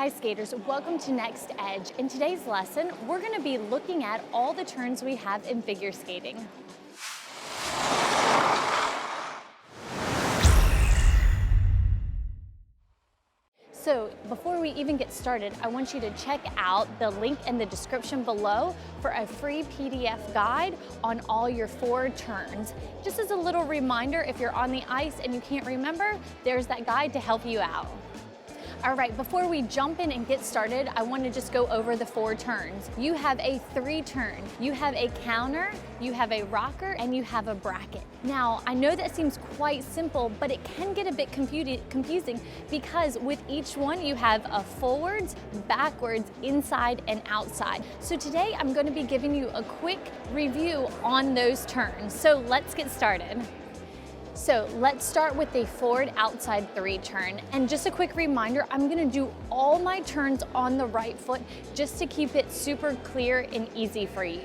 Hi skaters, welcome to Next Edge. In today's lesson, we're going to be looking at all the turns we have in figure skating. So before we even get started, I want you to check out the link in the description below for a free PDF guide on all your forward turns. Just as a little reminder, if you're on the ice and you can't remember, there's that guide to help you out. All right, before we jump in and get started, I want to just go over the four turns. You have a three turn, you have a counter, you have a rocker, and you have a bracket. Now, I know that seems quite simple, but it can get a bit confusing because with each one you have a forwards, backwards, inside, and outside. So today I'm going to be giving you a quick review on those turns. So let's get started. So let's start with the forward outside three turn. And just a quick reminder, I'm gonna do all my turns on the right foot just to keep it super clear and easy for you.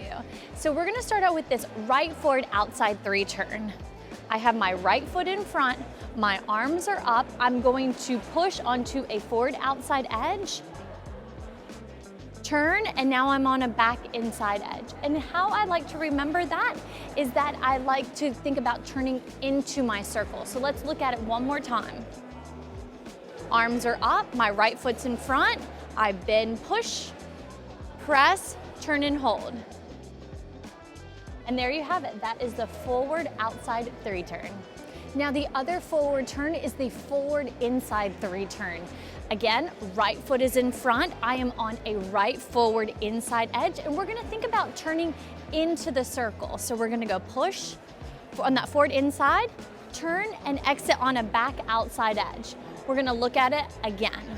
So we're gonna start out with this right forward outside three turn. I have my right foot in front, my arms are up. I'm going to push onto a forward outside edge, turn, and now I'm on a back inside edge. And how I like to remember that is that I like to think about turning into my circle. So let's look at it one more time. Arms are up, my right foot's in front, I bend, push, press, turn and hold. And there you have it. That is the forward outside three turn. Now the other forward turn is the forward inside three turn. Again, right foot is in front. I am on a right forward inside edge, and we're gonna think about turning into the circle. So we're gonna go push on that forward inside, turn, and exit on a back outside edge. We're gonna look at it again.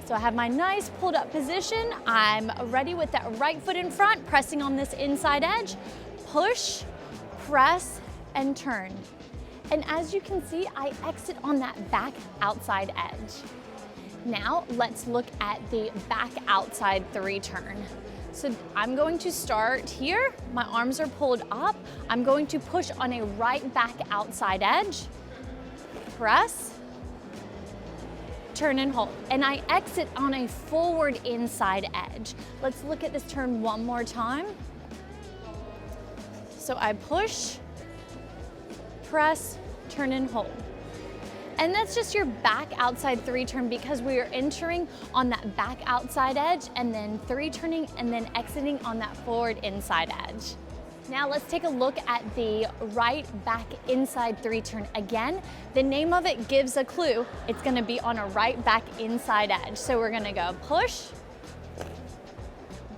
So I have my nice pulled up position. I'm ready with that right foot in front, pressing on this inside edge, push, press, and turn. And as you can see, I exit on that back outside edge. Now let's look at the back outside three turn. So I'm going to start here. My arms are pulled up. I'm going to push on a right back outside edge, press, turn and hold. And I exit on a forward inside edge. Let's look at this turn one more time. So I push, press, turn and hold. And that's just your back outside three turn because we are entering on that back outside edge and then three turning and then exiting on that forward inside edge. Now let's take a look at the right back inside three turn. Again, the name of it gives a clue. It's gonna be on a right back inside edge. So we're gonna go push,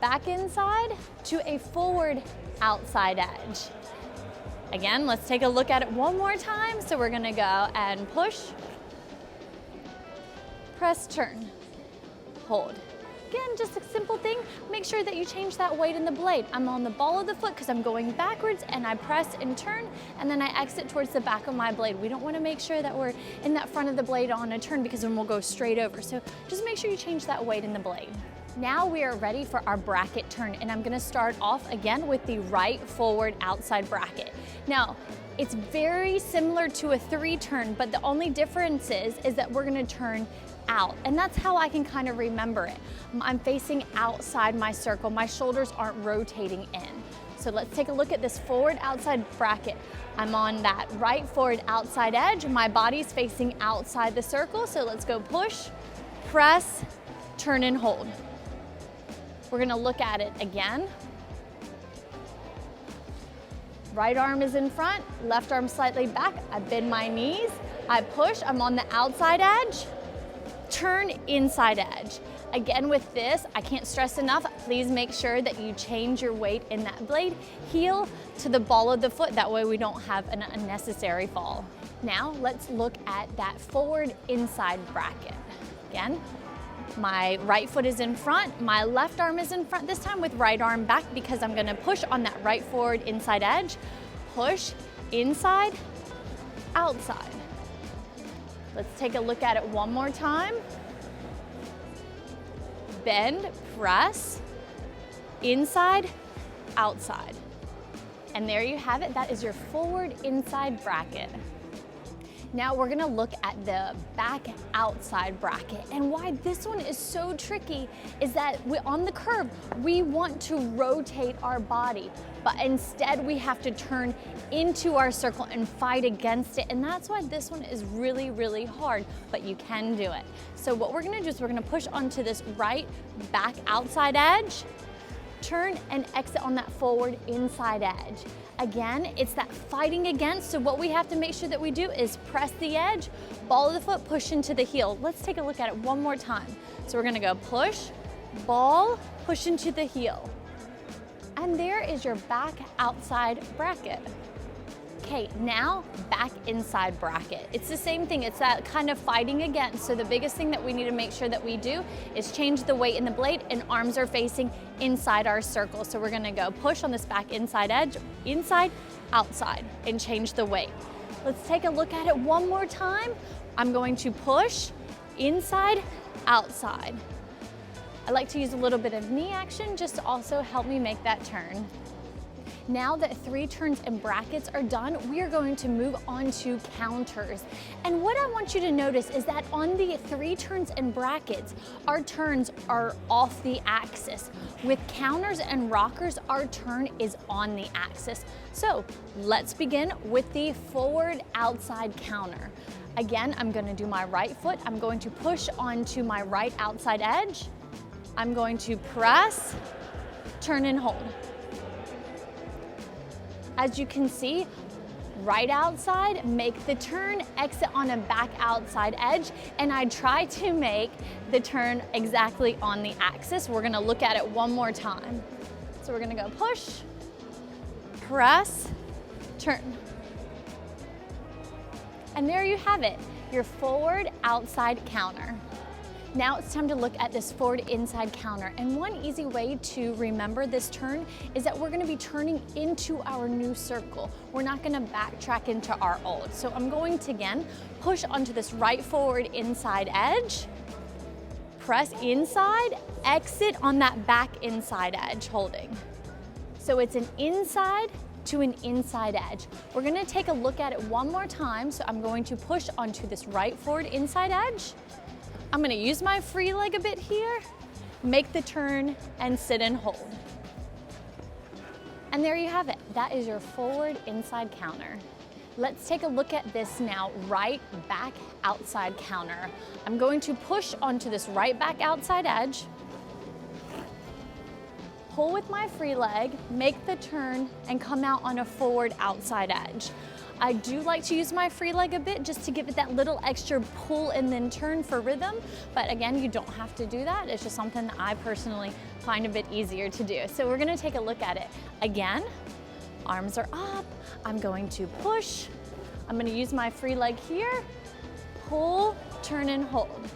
back inside to a forward outside edge. Again, let's take a look at it one more time. So we're gonna go and push, press, turn, hold. Again, just a simple thing. Make sure that you change that weight in the blade. I'm on the ball of the foot because I'm going backwards and I press and turn and then I exit towards the back of my blade. We don't wanna make sure that we're in that front of the blade on a turn because then we'll go straight over. So just make sure you change that weight in the blade. Now we are ready for our bracket turn, and I'm gonna start off again with the right forward outside bracket. Now, it's very similar to a three turn, but the only difference is that we're gonna turn out, and that's how I can kind of remember it. I'm facing outside my circle. My shoulders aren't rotating in. So let's take a look at this forward outside bracket. I'm on that right forward outside edge. My body's facing outside the circle, so let's go push, press, turn and hold. We're gonna look at it again. Right arm is in front, left arm slightly back. I bend my knees, I push, I'm on the outside edge, turn inside edge. Again with this, I can't stress enough, please make sure that you change your weight in that blade, heel to the ball of the foot, that way we don't have an unnecessary fall. Now let's look at that forward inside bracket. Again, my right foot is in front, my left arm is in front, this time with right arm back because I'm gonna push on that right forward inside edge, push, inside, outside. Let's take a look at it one more time. Bend, press, inside, outside. And there you have it, that is your forward inside bracket. Now we're gonna look at the back outside bracket. And why this one is so tricky is that on the curve, we want to rotate our body, but instead we have to turn into our circle and fight against it. And that's why this one is really, really hard, but you can do it. So what we're gonna do is we're gonna push onto this right back outside edge, turn and exit on that forward inside edge. Again, it's that fighting against, so what we have to make sure that we do is press the edge, ball of the foot, push into the heel. Let's take a look at it one more time. So we're gonna go push, ball, push into the heel. And there is your back outside bracket. Okay, now back inside bracket. It's the same thing, it's that kind of fighting against. So the biggest thing that we need to make sure that we do is change the weight in the blade and arms are facing inside our circle. So we're gonna go push on this back inside edge, inside, outside, and change the weight. Let's take a look at it one more time. I'm going to push, inside, outside. I like to use a little bit of knee action just to also help me make that turn. Now that 3 turns and brackets are done, we are going to move on to counters. And what I want you to notice is that on the 3 turns and brackets, our turns are off the axis. With counters and rockers, our turn is on the axis. So let's begin with the forward outside counter. Again, I'm going to do my right foot. I'm going to push onto my right outside edge. I'm going to press, turn and hold. As you can see, right outside, make the turn, exit on a back outside edge, and I try to make the turn exactly on the axis. We're gonna look at it one more time. So we're gonna go push, press, turn. And there you have it, your forward outside counter. Now it's time to look at this forward inside counter. And one easy way to remember this turn is that we're gonna be turning into our new circle. We're not gonna backtrack into our old. So I'm going to, again, push onto this right forward inside edge, press inside, exit on that back inside edge, holding. So it's an inside to an inside edge. We're gonna take a look at it one more time. So I'm going to push onto this right forward inside edge. I'm gonna use my free leg a bit here, make the turn and sit and hold. And there you have it. That is your forward inside counter. Let's take a look at this now, right back outside counter. I'm going to push onto this right back outside edge, pull with my free leg, make the turn and come out on a forward outside edge. I do like to use my free leg a bit just to give it that little extra pull and then turn for rhythm. But again, you don't have to do that. It's just something that I personally find a bit easier to do. So we're gonna take a look at it. Again, arms are up. I'm going to push. I'm gonna use my free leg here, pull, turn and hold.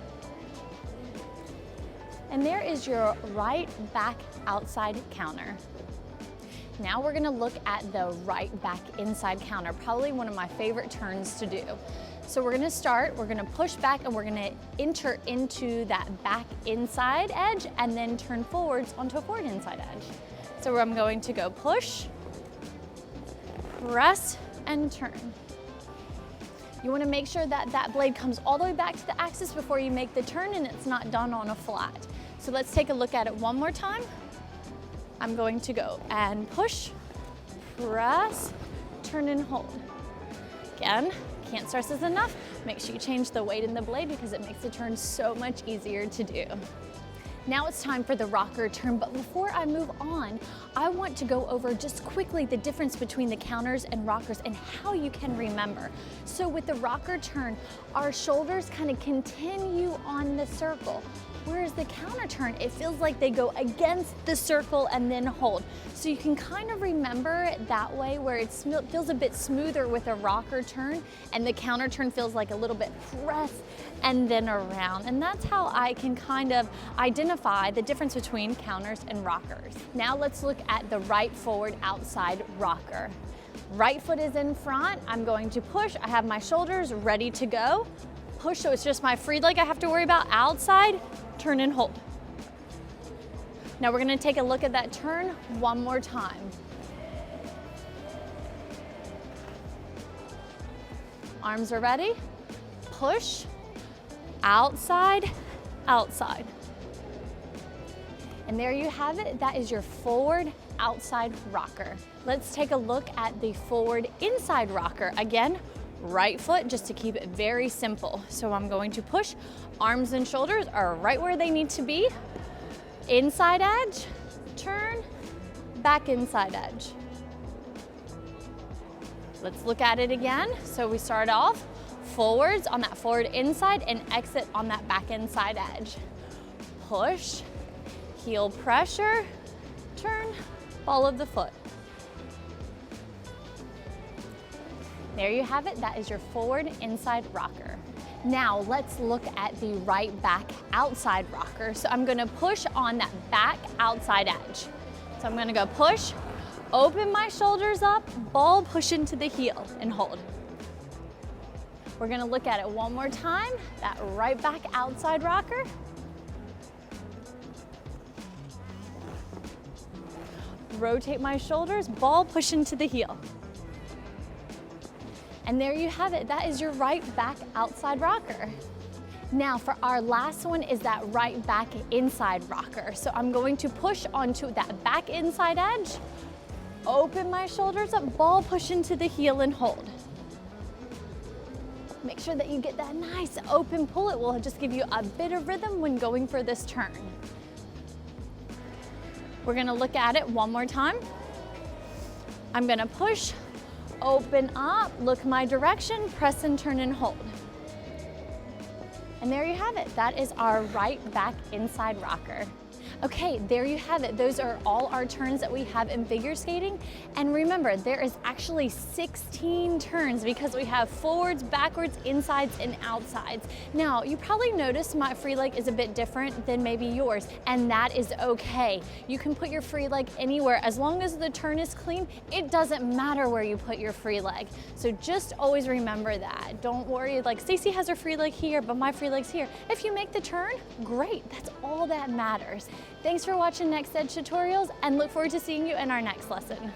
And there is your right back outside counter. Now we're gonna look at the right back inside counter, probably one of my favorite turns to do. So we're gonna start, we're gonna push back and we're gonna enter into that back inside edge and then turn forwards onto a forward inside edge. So I'm going to go push, press, and turn. You wanna make sure that that blade comes all the way back to the axis before you make the turn and it's not done on a flat. So let's take a look at it one more time. I'm going to go and push, press, turn and hold. Again, can't stress this enough. Make sure you change the weight in the blade because it makes the turn so much easier to do. Now it's time for the rocker turn, but before I move on, I want to go over just quickly the difference between the counters and rockers and how you can remember. So with the rocker turn, our shoulders kind of continue on the circle. Whereas the counter turn, it feels like they go against the circle and then hold. So you can kind of remember it that way where it feels a bit smoother with a rocker turn and the counter turn feels like a little bit pressed and then around. And that's how I can kind of identify the difference between counters and rockers. Now let's look at the right forward outside rocker. Right foot is in front. I'm going to push. I have my shoulders ready to go. Push, so it's just my free leg I have to worry about. Outside, turn and hold. Now we're gonna take a look at that turn one more time. Arms are ready. Push, outside, outside. And there you have it. That is your forward outside rocker. Let's take a look at the forward inside rocker. Again, right foot, just to keep it very simple. So I'm going to push, arms and shoulders are right where they need to be. Inside edge, turn, back inside edge. Let's look at it again. So we start off forwards on that forward inside and exit on that back inside edge. Push, heel pressure, turn, ball of the foot. There you have it. That is your forward inside rocker. Now let's look at the right back outside rocker. So I'm gonna push on that back outside edge. So I'm gonna go push, open my shoulders up, ball push into the heel and hold. We're gonna look at it one more time, that right back outside rocker. Rotate my shoulders, ball push into the heel. And there you have it. That is your right back outside rocker. Now for our last one is that right back inside rocker. So I'm going to push onto that back inside edge, open my shoulders up, ball push into the heel and hold. Make sure that you get that nice open pull. It will just give you a bit of rhythm when going for this turn. We're gonna look at it one more time. I'm gonna push, open up, look my direction, press and turn and hold. And there you have it. That is our right back inside rocker. Okay, there you have it. Those are all our turns that we have in figure skating. And remember, there is actually 16 turns because we have forwards, backwards, insides, and outsides. Now, you probably noticed my free leg is a bit different than maybe yours, and that is okay. You can put your free leg anywhere. As long as the turn is clean, it doesn't matter where you put your free leg. So just always remember that. Don't worry, like Stacy has her free leg here, but my free leg's here. If you make the turn, great. That's all that matters. Thanks for watching Next Edge Tutorials and look forward to seeing you in our next lesson.